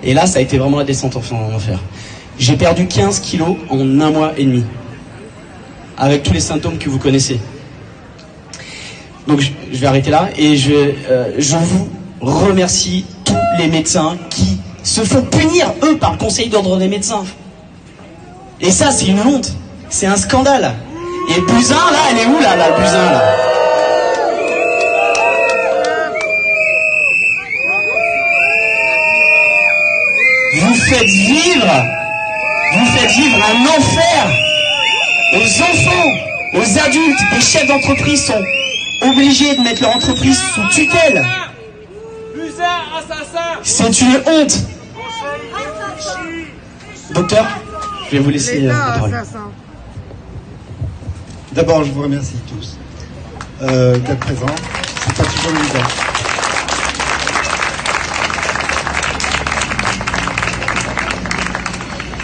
Et là, ça a été vraiment la descente en enfer. J'ai perdu 15 kilos en 1 mois et demi. Avec tous les symptômes que vous connaissez. Donc je vais arrêter là et je vous remercie tous les médecins qui se font punir, eux, par le Conseil d'ordre des médecins. Et ça, c'est une honte. C'est un scandale. Et Buzyn, là, elle est où, là, Buzyn, là? Vous faites vivre un enfer aux enfants, aux adultes. Les chefs d'entreprise sont obligés de mettre leur entreprise sous tutelle. C'est une honte. Docteur, je vais vous laisser la parole. D'abord, je vous remercie tous d'être présents. C'est pas toujours évident.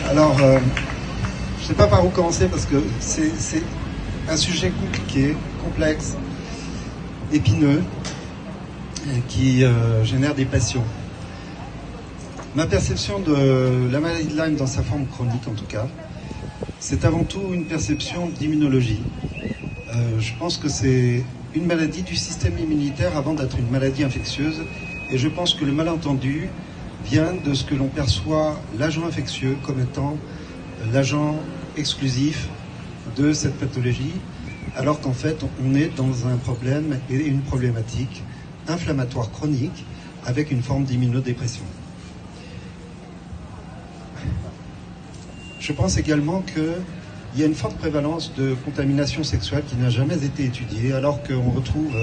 Alors, je ne sais pas par où commencer parce que c'est un sujet compliqué, complexe, épineux, qui génère des passions. Ma perception de la maladie de Lyme dans sa forme chronique, en tout cas, c'est avant tout une perception d'immunologie. Je pense que c'est une maladie du système immunitaire avant d'être une maladie infectieuse. Et je pense que le malentendu vient de ce que l'on perçoit l'agent infectieux comme étant l'agent exclusif de cette pathologie, alors qu'en fait, on est dans un problème et une problématique inflammatoire chronique avec une forme d'immunodépression. Je pense également qu'il y a une forte prévalence de contamination sexuelle qui n'a jamais été étudiée, alors qu'on retrouve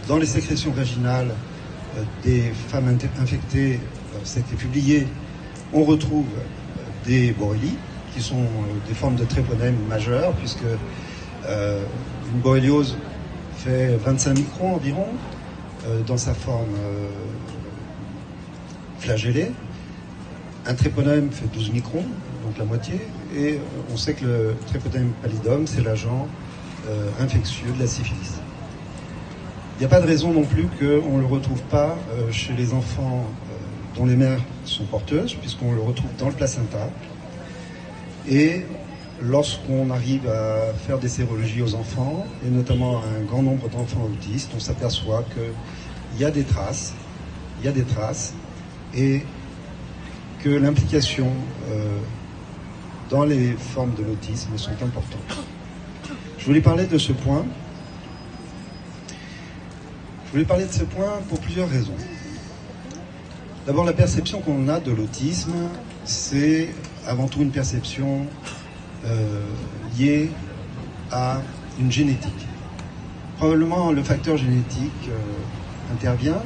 dans les sécrétions vaginales des femmes infectées, ça a été publié, on retrouve des borrélies, qui sont des formes de tréponème majeures, puisque une borréliose fait 25 microns environ, dans sa forme flagellée. Un tréponème fait 12 microns, donc la moitié, et on sait que le tréponème pallidum, c'est l'agent infectieux de la syphilis. Il n'y a pas de raison non plus qu'on ne le retrouve pas chez les enfants dont les mères sont porteuses, puisqu'on le retrouve dans le placenta. Et lorsqu'on arrive à faire des sérologies aux enfants, et notamment à un grand nombre d'enfants autistes, on s'aperçoit qu'il y a des traces, et que l'implication dans les formes de l'autisme sont importantes. Je voulais parler de ce point. Je voulais parler de ce point pour plusieurs raisons. D'abord, la perception qu'on a de l'autisme, c'est avant tout une perception liée à une génétique. Probablement le facteur génétique intervient,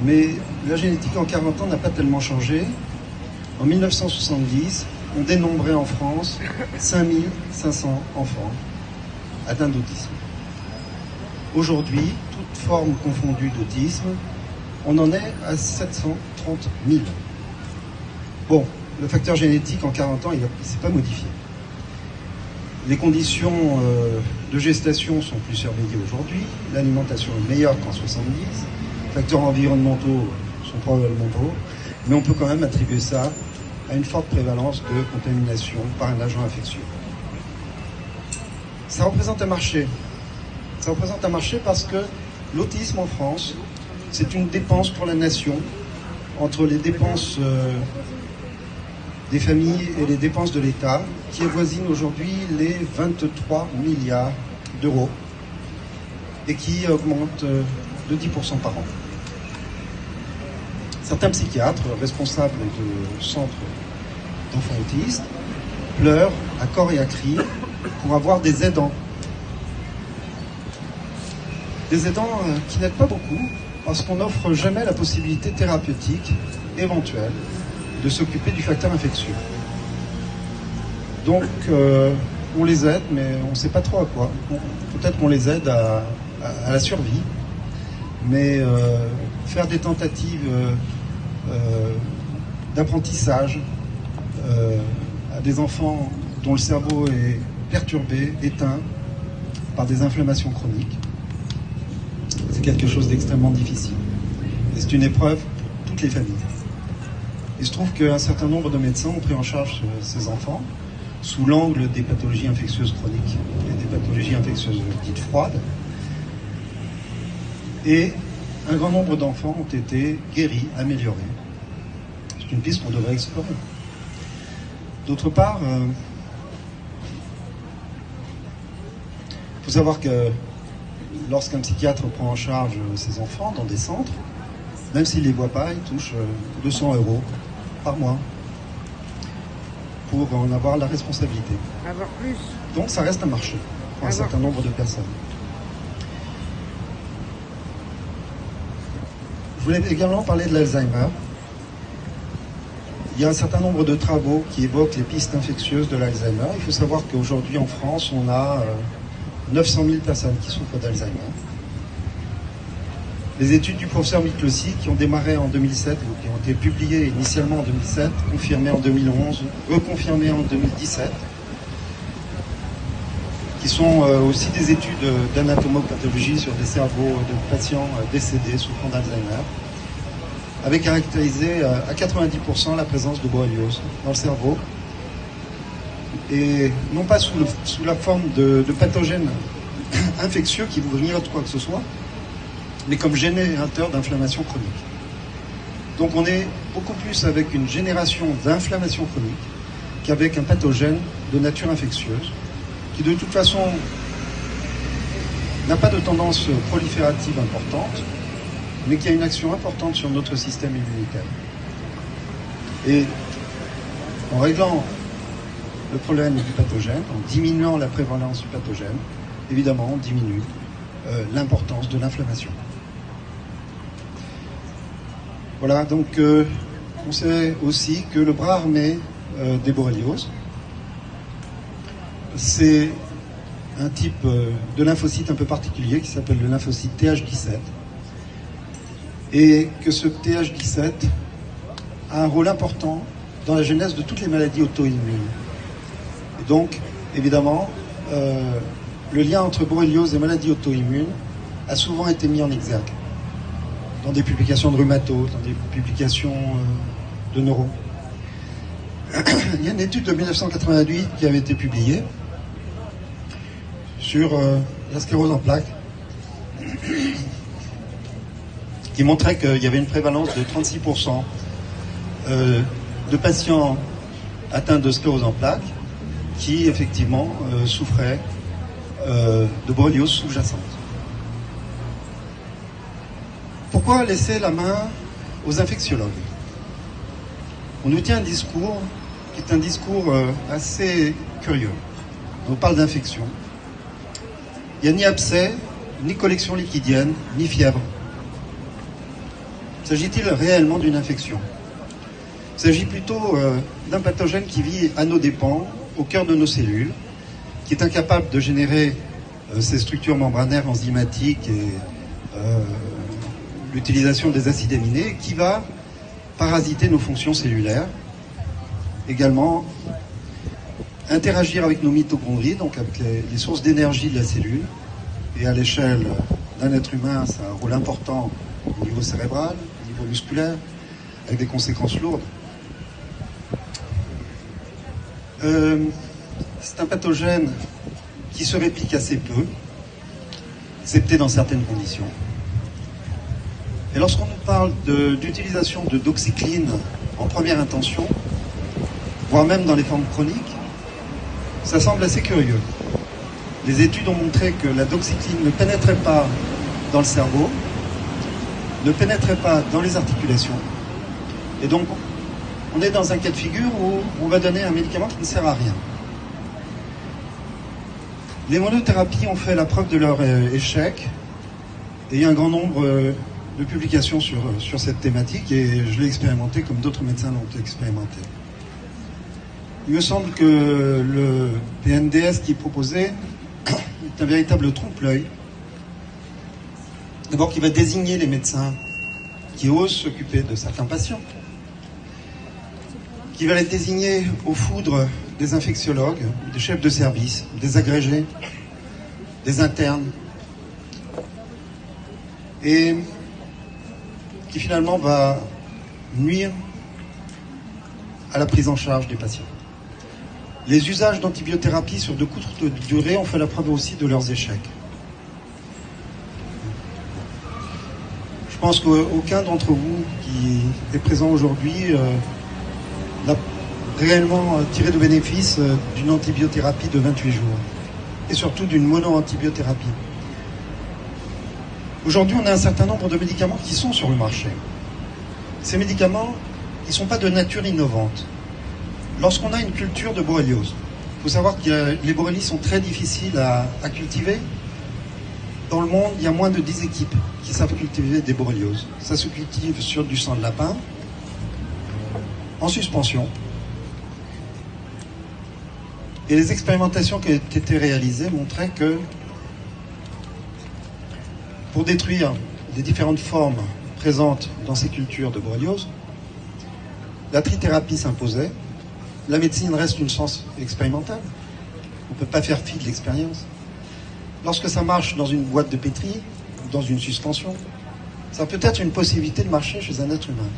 mais la génétique en 40 ans n'a pas tellement changé. En 1970, on dénombrait en France 5500 enfants atteints d'autisme. Aujourd'hui, toute forme confondue d'autisme, on en est à 730 000. Bon, le facteur génétique en 40 ans, il ne s'est pas modifié. Les conditions de gestation sont plus surveillées aujourd'hui, l'alimentation est meilleure qu'en 70, les facteurs environnementaux sont probablement beaux, mais on peut quand même attribuer ça à une forte prévalence de contamination par un agent infectieux. Ça représente un marché. Ça représente un marché parce que l'autisme en France, c'est une dépense pour la nation, entre les dépenses des familles et les dépenses de l'État, qui avoisinent aujourd'hui les 23 milliards d'euros et qui augmente de 10% par an. Certains psychiatres responsables de centres d'enfants autistes pleurent à corps et à cri pour avoir des aidants. Des aidants qui n'aident pas beaucoup parce qu'on n'offre jamais la possibilité thérapeutique éventuelle de s'occuper du facteur infectieux. Donc on les aide, mais on ne sait pas trop à quoi. Peut-être qu'on les aide à la survie, mais faire des tentatives d'apprentissage à des enfants dont le cerveau est perturbé, éteint par des inflammations chroniques, c'est quelque chose d'extrêmement difficile. Et c'est une épreuve pour toutes les familles. Il se trouve qu'un certain nombre de médecins ont pris en charge ces enfants sous l'angle des pathologies infectieuses chroniques et des pathologies infectieuses dites froides. Et un grand nombre d'enfants ont été guéris, améliorés. C'est une piste qu'on devrait explorer. D'autre part, il faut savoir que lorsqu'un psychiatre prend en charge ses enfants dans des centres, même s'il ne les voit pas, il touche 200 € par mois pour en avoir la responsabilité. Avoir plus. Donc ça reste un marché pour un certain nombre de personnes. Je voulais également parler de l'Alzheimer. Il y a un certain nombre de travaux qui évoquent les pistes infectieuses de l'Alzheimer. Il faut savoir qu'aujourd'hui en France, on a 900 000 personnes qui souffrent d'Alzheimer. Les études du professeur Miklosi, qui ont démarré en 2007, ou qui ont été publiées initialement en 2007, confirmées en 2011, reconfirmées en 2017, qui sont aussi des études d'anatomopathologie sur des cerveaux de patients décédés souffrant d'Alzheimer, avaient caractérisé à 90% la présence de borréliose dans le cerveau, et non pas sous la forme de pathogènes infectieux qui vous grignotent quoi que ce soit, mais comme générateur d'inflammation chronique. Donc on est beaucoup plus avec une génération d'inflammation chronique qu'avec un pathogène de nature infectieuse, qui de toute façon n'a pas de tendance proliférative importante, mais qui a une action importante sur notre système immunitaire. Et en réglant le problème du pathogène, en diminuant la prévalence du pathogène, évidemment on diminue l'importance de l'inflammation. Voilà, donc on sait aussi que le bras armé des borrélioses, c'est un type de lymphocyte un peu particulier qui s'appelle le lymphocyte Th17, et que ce Th17 a un rôle important dans la genèse de toutes les maladies auto-immunes. Et donc, évidemment, le lien entre borréliose et maladies auto-immunes a souvent été mis en exergue dans des publications de rhumato, dans des publications de neuro. Il y a une étude de 1988 qui avait été publiée sur la sclérose en plaques, qui montrait qu'il y avait une prévalence de 36% de patients atteints de sclérose en plaques qui effectivement souffraient de borréliose sous-jacente. Pourquoi laisser la main aux infectiologues? On nous tient un discours qui est un discours assez curieux. On parle d'infection. Il n'y a ni abcès, ni collection liquidienne, ni fièvre. S'agit-il réellement d'une infection? Il s'agit plutôt d'un pathogène qui vit à nos dépens, au cœur de nos cellules, qui est incapable de générer ces structures membranaires enzymatiques et l'utilisation des acides aminés, qui va parasiter nos fonctions cellulaires, également interagir avec nos mitochondries, donc avec les sources d'énergie de la cellule, et à l'échelle d'un être humain, ça a un rôle important au niveau cérébral, au niveau musculaire, avec des conséquences lourdes. C'est un pathogène qui se réplique assez peu, excepté dans certaines conditions. Et lorsqu'on nous parle d'utilisation de doxycline en première intention, voire même dans les formes chroniques, ça semble assez curieux. Les études ont montré que la doxycline ne pénétrait pas dans le cerveau, ne pénétrait pas dans les articulations, et donc on est dans un cas de figure où on va donner un médicament qui ne sert à rien. Les monothérapies ont fait la preuve de leur échec, et il y a un grand nombre de publications sur cette thématique, et je l'ai expérimenté comme d'autres médecins l'ont expérimenté. Il me semble que le PNDS qui est proposé est un véritable trompe-l'œil. D'abord, qui va désigner les médecins qui osent s'occuper de certains patients, qui va les désigner aux foudres des infectiologues, des chefs de service, des agrégés, des internes, et qui finalement va nuire à la prise en charge des patients. Les usages d'antibiothérapie sur de courtes durées ont fait la preuve aussi de leurs échecs. Je pense qu'aucun d'entre vous qui est présent aujourd'hui n'a réellement tiré de bénéfice d'une antibiothérapie de 28 jours et surtout d'une mono-antibiothérapie. Aujourd'hui, on a un certain nombre de médicaments qui sont sur le marché. Ces médicaments, ils ne sont pas de nature innovante. Lorsqu'on a une culture de borréliose, il faut savoir que les borrélies sont très difficiles à cultiver. Dans le monde, il y a moins de 10 équipes qui savent cultiver des borrélioses. Ça se cultive sur du sang de lapin, en suspension. Et les expérimentations qui ont été réalisées montraient que pour détruire les différentes formes présentes dans ces cultures de borréliose, la trithérapie s'imposait. La médecine reste une science expérimentale. On ne peut pas faire fi de l'expérience. Lorsque ça marche dans une boîte de pétri, ou dans une suspension, ça peut être une possibilité de marcher chez un être humain.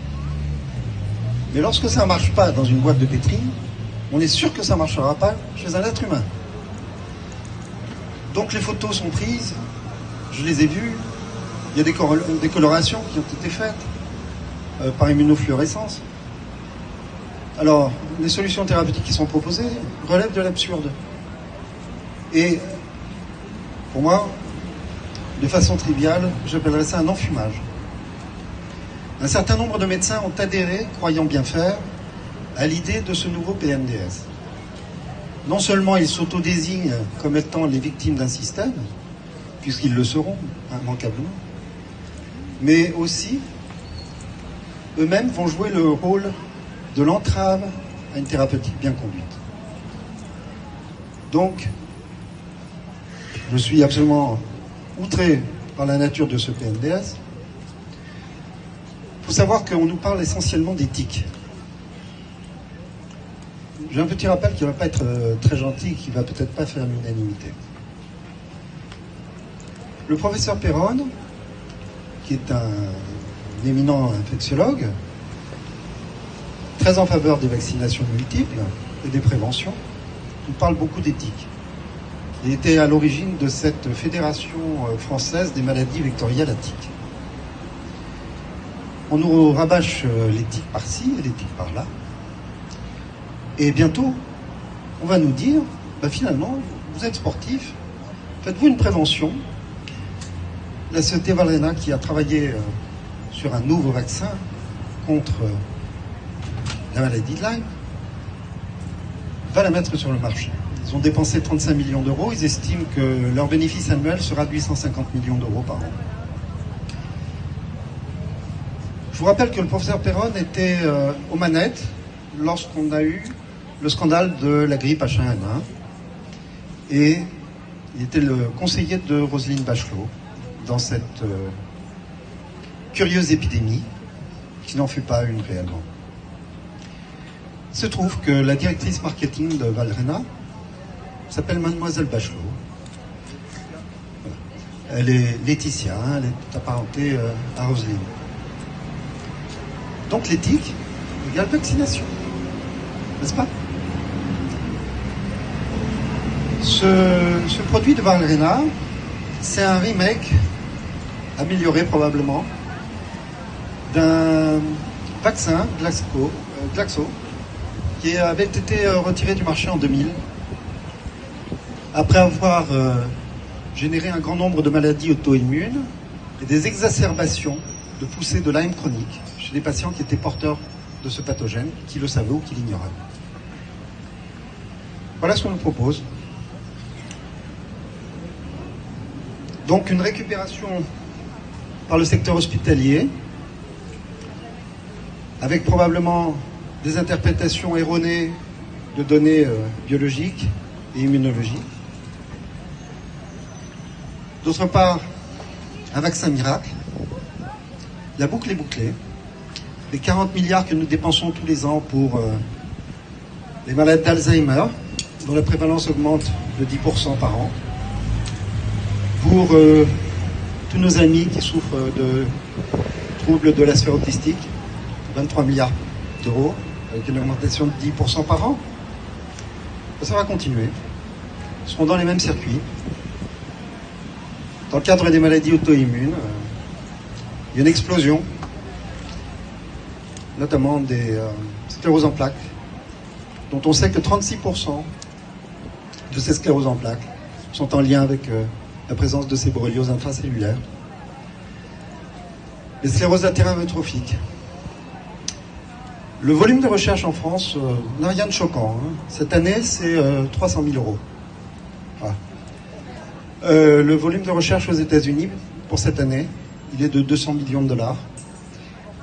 Mais lorsque ça ne marche pas dans une boîte de pétri, on est sûr que ça ne marchera pas chez un être humain. Donc les photos sont prises, je les ai vues, il y a des colorations qui ont été faites par immunofluorescence. Alors, les solutions thérapeutiques qui sont proposées relèvent de l'absurde. Et pour moi, de façon triviale, j'appellerais ça un enfumage. Un certain nombre de médecins ont adhéré, croyant bien faire, à l'idée de ce nouveau PMDS. Non seulement ils s'autodésignent comme étant les victimes d'un système, puisqu'ils le seront, immanquablement, mais aussi, eux-mêmes vont jouer le rôle de l'entrave à une thérapeutique bien conduite. Donc, je suis absolument outré par la nature de ce PMDS. Il faut savoir qu'on nous parle essentiellement d'éthique. J'ai un petit rappel qui ne va pas être très gentil, qui ne va peut-être pas faire l'unanimité. Le professeur Perron, qui est un éminent infectiologue, très en faveur des vaccinations multiples et des préventions, nous parle beaucoup d'éthique. Il était à l'origine de cette fédération française des maladies vectorielles à tiques. On nous rabâche l'éthique par-ci et l'éthique par-là. Et bientôt, on va nous dire, finalement, vous êtes sportif, faites-vous une prévention. La société Valrhena, qui a travaillé sur un nouveau vaccin contre la maladie de Lyme, va la mettre sur le marché. Ils ont dépensé 35 millions d'euros. Ils estiment que leur bénéfice annuel sera de 850 millions d'euros par an. Je vous rappelle que le professeur Perron était aux manettes lorsqu'on a eu le scandale de la grippe H1N1. Et il était le conseiller de Roselyne Bachelot dans cette curieuse épidémie qui n'en fut pas une réellement. Il se trouve que la directrice marketing de Valrhena s'appelle Mademoiselle Bachelot. Voilà. Elle est Laetitia, elle est apparentée à Roselyne. Donc l'éthique égale vaccination, n'est-ce pas? Ce produit de Valrhena, c'est un remake, amélioré probablement, d'un vaccin Glaxo, qui avait été retiré du marché en 2000, après avoir généré un grand nombre de maladies auto-immunes et des exacerbations de poussée de Lyme chronique chez des patients qui étaient porteurs de ce pathogène, qui le savaient ou qui l'ignoraient. Voilà ce qu'on nous propose. Donc une récupération par le secteur hospitalier, avec probablement des interprétations erronées de données biologiques et immunologiques. D'autre part, un vaccin miracle. La boucle est bouclée. Les 40 milliards que nous dépensons tous les ans pour les malades d'Alzheimer, dont la prévalence augmente de 10% par an, pour tous nos amis qui souffrent de troubles de la sphère autistique, 23 milliards d'euros, avec une augmentation de 10% par an. Ça va continuer. Ils seront dans les mêmes circuits. Dans le cadre des maladies auto-immunes, il y a une explosion, notamment des scléroses en plaques, dont on sait que 36% de ces scléroses en plaques sont en lien avec la présence de ces borrélioses intracellulaires. Les scléroses latérales amyotrophiques. Le volume de recherche en France n'a rien de choquant. Cette année, c'est 300 000 euros. Voilà. Le volume de recherche aux États-Unis pour cette année, il est de 200 millions de dollars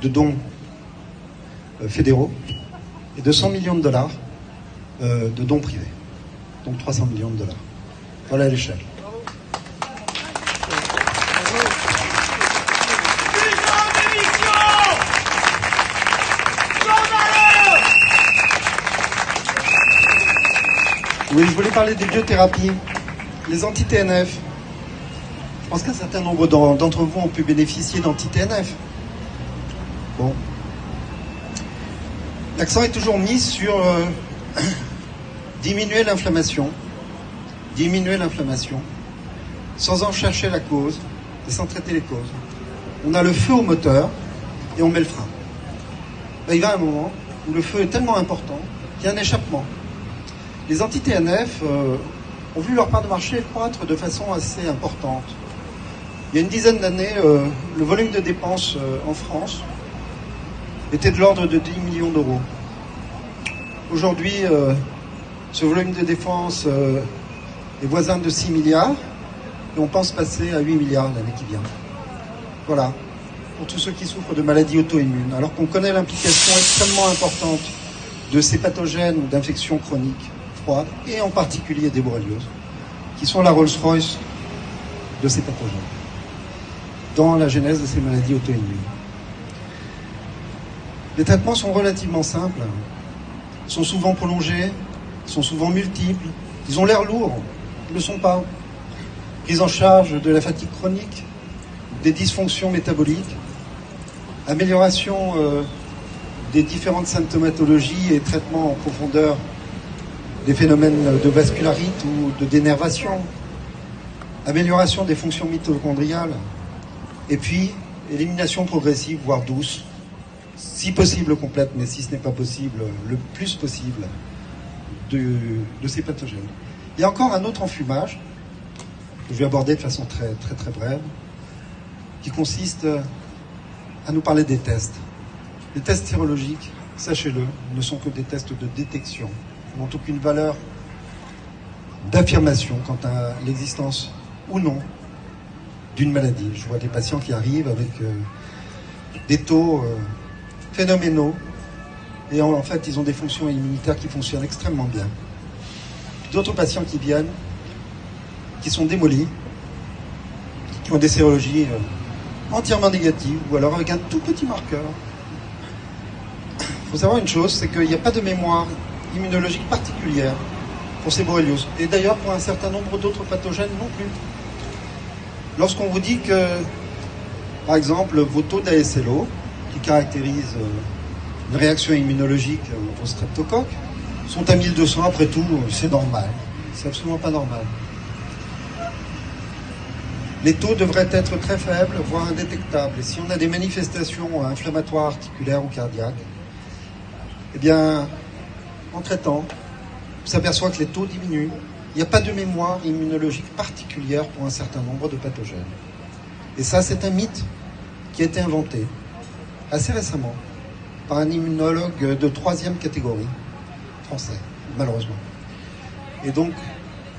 de dons fédéraux et 200 millions de dollars de dons privés. Donc 300 millions de dollars. Voilà l'échelle. Oui, je voulais parler des biothérapies, les anti-TNF. Je pense qu'un certain nombre d'entre vous ont pu bénéficier d'anti-TNF. Bon. L'accent est toujours mis sur diminuer l'inflammation, sans en chercher la cause et sans traiter les causes. On a le feu au moteur et on met le frein. Ben, il y a un moment où le feu est tellement important qu'il y a un échappement. Les anti-TNF ont vu leur part de marché croître de façon assez importante. Il y a une dizaine d'années, le volume de dépenses en France était de l'ordre de 10 millions d'euros. Aujourd'hui, ce volume de dépenses est voisin de 6 milliards et on pense passer à 8 milliards l'année qui vient. Voilà, pour tous ceux qui souffrent de maladies auto-immunes. Alors qu'on connaît l'implication extrêmement importante de ces pathogènes ou d'infections chroniques froides, et en particulier des borrélioses, qui sont la Rolls-Royce de ces pathogènes, dans la genèse de ces maladies auto-immunes. Les traitements sont relativement simples, sont souvent prolongés, sont souvent multiples, ils ont l'air lourds, ils ne le sont pas. Prise en charge de la fatigue chronique, des dysfonctions métaboliques, amélioration des différentes symptomatologies et traitements en profondeur des phénomènes de vascularite ou de dénervation, amélioration des fonctions mitochondriales, et puis élimination progressive, voire douce, si possible complète, mais si ce n'est pas possible, le plus possible de ces pathogènes. Il y a encore un autre enfumage, que je vais aborder de façon très brève, qui consiste à nous parler des tests. Les tests sérologiques, sachez-le, ne sont que des tests de détection. Ils n'ont aucune valeur d'affirmation quant à l'existence ou non d'une maladie. Je vois des patients qui arrivent avec des taux phénoménaux et en fait ils ont des fonctions immunitaires qui fonctionnent extrêmement bien. D'autres patients qui viennent, qui sont démolis, qui ont des sérologies entièrement négatives ou alors avec un tout petit marqueur. Il faut savoir une chose, c'est qu'il n'y a pas de mémoire immunologique particulière pour ces borrélioses. Et d'ailleurs pour un certain nombre d'autres pathogènes non plus. Lorsqu'on vous dit que, par exemple, vos taux d'ASLO, qui caractérisent une réaction immunologique au streptocoque, sont à 1200, après tout, c'est normal. C'est absolument pas normal. Les taux devraient être très faibles, voire indétectables. Et si on a des manifestations inflammatoires articulaires ou cardiaques, eh bien, en traitant, on s'aperçoit que les taux diminuent. Il n'y a pas de mémoire immunologique particulière pour un certain nombre de pathogènes. Et ça, c'est un mythe qui a été inventé assez récemment par un immunologue de 3e catégorie, français, malheureusement. Et donc,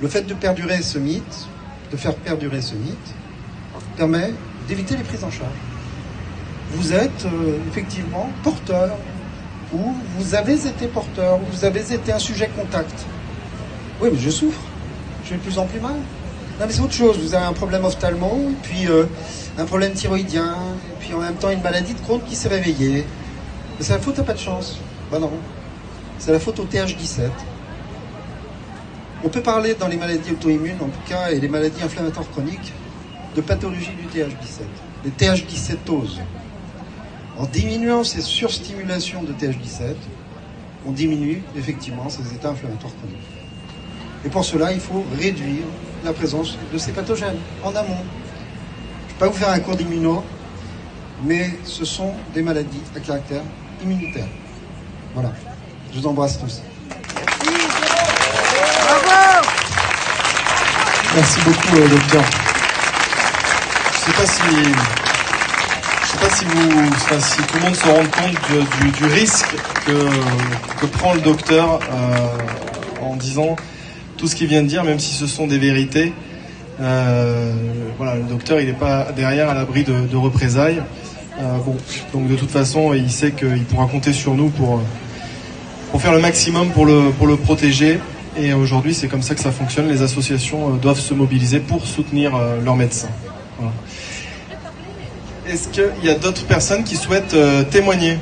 le fait de perdurer ce mythe, de faire perdurer ce mythe, permet d'éviter les prises en charge. Vous êtes effectivement porteur, ou vous avez été porteur, ou vous avez été un sujet contact. Oui, mais je souffre. Je vais de plus en plus mal. Non, mais c'est autre chose. Vous avez un problème ophtalmo, et puis un problème thyroïdien, et puis en même temps une maladie de Crohn qui s'est réveillée. Mais c'est la faute à pas de chance. Ben non. C'est la faute au TH17. On peut parler dans les maladies auto-immunes, en tout cas, et les maladies inflammatoires chroniques, de pathologie du TH17. Les TH17oses. En diminuant ces surstimulations de TH17, on diminue effectivement ces états inflammatoires chroniques. Et pour cela, il faut réduire la présence de ces pathogènes en amont. Je ne vais pas vous faire un cours d'immuno, mais ce sont des maladies à caractère immunitaire. Voilà. Je vous embrasse tous. Bravo. Merci beaucoup, docteur. Je ne sais pas si tout le monde se rend compte du risque que prend le docteur en disant tout ce qu'il vient de dire, même si ce sont des vérités. Voilà, le docteur, il n'est pas derrière à l'abri de représailles. Donc de toute façon, il sait qu'il pourra compter sur nous pour faire le maximum pour le protéger. Et aujourd'hui, c'est comme ça que ça fonctionne. Les associations doivent se mobiliser pour soutenir leurs médecins. Voilà. Est-ce qu'il y a d'autres personnes qui souhaitent témoigner ?